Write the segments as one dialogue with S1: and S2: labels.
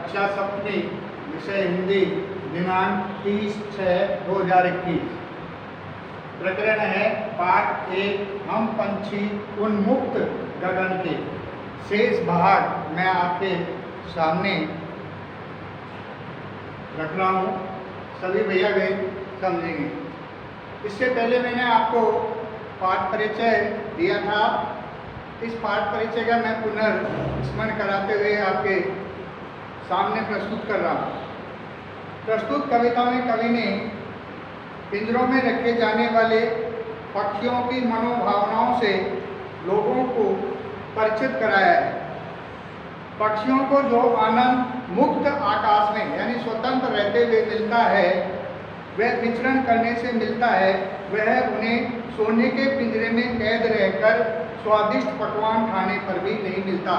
S1: कक्षा 7वीं, विषय हिंदी, दिनांक 30/6/2021। प्रकरण है पाठ 1, हम पंछी उन्मुक्त गगन के। शेष भाग मैं आपके सामने रख रहा हूँ, सभी भैया बहन समझेंगे। इससे पहले मैंने आपको पाठ परिचय दिया था। इस पाठ परिचय का मैं पुनर्स्मरण कराते हुए आपके सामने प्रस्तुत कर रहा हूँ। प्रस्तुत कविता में कवि ने पिंजरों में रखे जाने वाले पक्षियों की मनोभावनाओं से लोगों को परिचित कराया है। पक्षियों को जो आनंद मुक्त आकाश में यानी स्वतंत्र रहते हुए मिलता है, वह विचरण करने से मिलता है। वह उन्हें सोने के पिंजरे में कैद रहकर स्वादिष्ट पकवान खाने पर भी नहीं मिलता।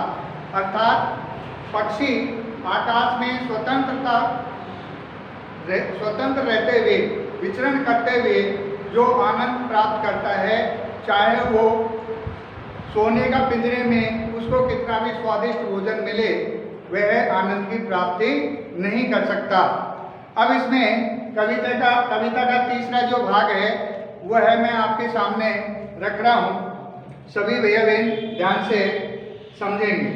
S1: अर्थात पक्षी आकाश में स्वतंत्र रहते हुए, विचरण करते हुए जो आनंद प्राप्त करता है, चाहे वो सोने का पिंजरे में उसको कितना भी स्वादिष्ट भोजन मिले, वह आनंद की प्राप्ति नहीं कर सकता। अब इसमें कविता का तीसरा जो भाग है वह है मैं आपके सामने रख रहा हूँ, सभी भैया बहन ध्यान से समझेंगे।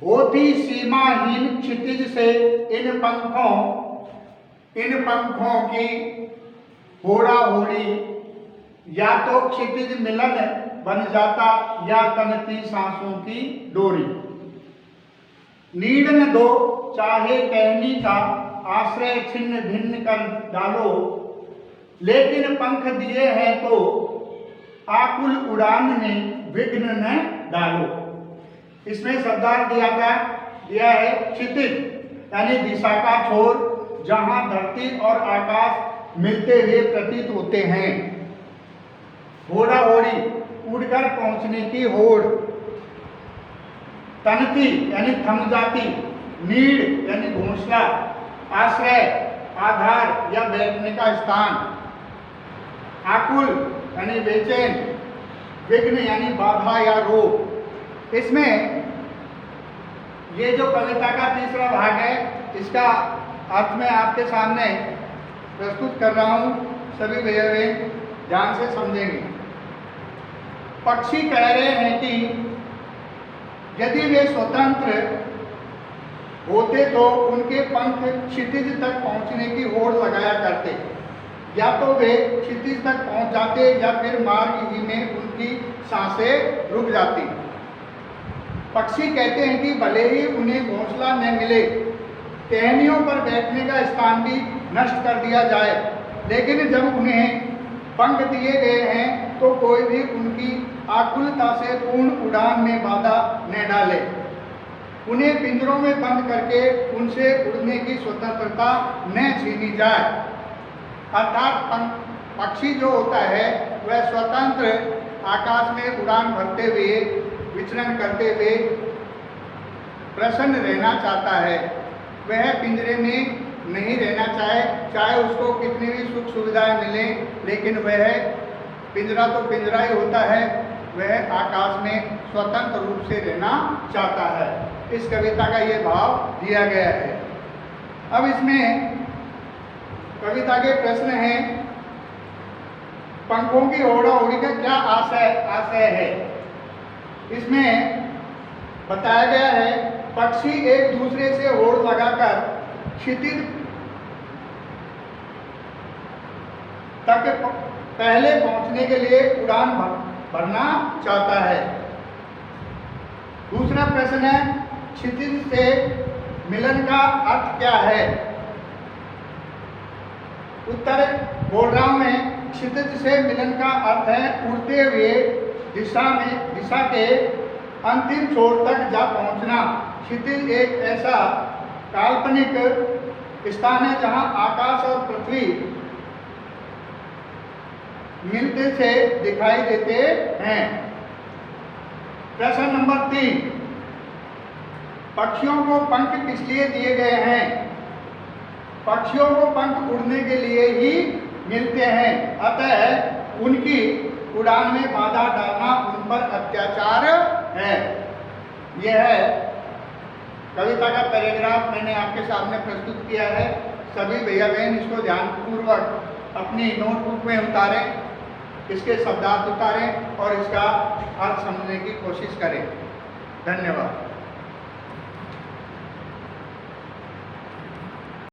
S1: होती सीमाहीन क्षितिज से इन पंखों की होड़ा होड़ी, या तो क्षितिज मिलन बन जाता या तनती सांसों की डोरी। नीड न दो चाहे टहनी का आश्रय छिन्न भिन्न कर डालो, लेकिन पंख दिए हैं तो आकुल उड़ान में विघ्न न डालो। इसमें शब्दार्थ दिया है क्षितिज यानी दिशा का छोर, जहां धरती और आकाश मिलते हुए प्रतीत होते हैं। होड़ा होड़ी उड़कर पहुंचने की होड़। तनती यानी थम जाती। नीड यानी घोंसला। आश्रय आधार या बैठने का स्थान। आकुल यानी बेचैन। विघ्न यानी बाधा या रोक। इसमें ये जो कविता का तीसरा भाग है, इसका अर्थ मैं आपके सामने प्रस्तुत कर रहा हूँ, सभी भैया बहन ध्यान से समझेंगे। पक्षी कह रहे हैं कि यदि वे स्वतंत्र होते तो उनके पंख क्षितिज तक पहुंचने की होड़ लगाया करते, या तो वे क्षितिज तक पहुंच जाते या फिर मार्ग ही में उनकी सांसें रुक जाती। पक्षी कहते हैं कि भले ही उन्हें घोंसला न मिले, टहनियों पर बैठने का स्थान भी नष्ट कर दिया जाए, लेकिन जब उन्हें पंख दिए गए हैं तो कोई भी उनकी आकुलता से पूर्ण उड़ान में बाधा न डाले। उन्हें पिंजरों में बंद करके उनसे उड़ने की स्वतंत्रता न छीनी जाए। अर्थात पक्षी जो होता है वह स्वतंत्र आकाश में उड़ान भरते हुए, विचरण करते हुए प्रसन्न रहना चाहता है। वह पिंजरे में नहीं रहना चाहे उसको कितनी भी सुख सुविधाएं मिलें, लेकिन वह पिंजरा तो पिंजरा ही होता है, वह आकाश में स्वतंत्र रूप से रहना चाहता है। इस कविता का ये भाव दिया गया है। अब इसमें कविता के प्रश्न हैं, पंखों की होड़ा होड़ी का क्या आशय है। इसमें बताया गया है पक्षी एक दूसरे से होड़ लगाकर क्षितिज तक पहले पहुंचने के लिए उड़ान भरना चाहता है। दूसरा प्रश्न है क्षितिज से मिलन का अर्थ क्या है। उत्तर बोल रहा हूं मैं, क्षितिज से मिलन का अर्थ है उड़ते हुए दिशा के अंतिम छोर तक जा पहुंचना। क्षितिज एक ऐसा काल्पनिक स्थान है जहां आकाश और पृथ्वी मिलते से दिखाई देते हैं। प्रश्न नंबर 3, पक्षियों को पंख किस लिए दिए गए हैं। पक्षियों को पंख उड़ने के लिए ही मिलते हैं, अतः उनकी उड़ान में बाधा डालना उन पर अत्याचार है। यह है कविता का पैराग्राफ मैंने आपके सामने प्रस्तुत किया है। सभी भैया बहन इसको ध्यानपूर्वक अपनी नोटबुक में उतारें, इसके शब्दार्थ उतारें और इसका अर्थ समझने की कोशिश करें। धन्यवाद।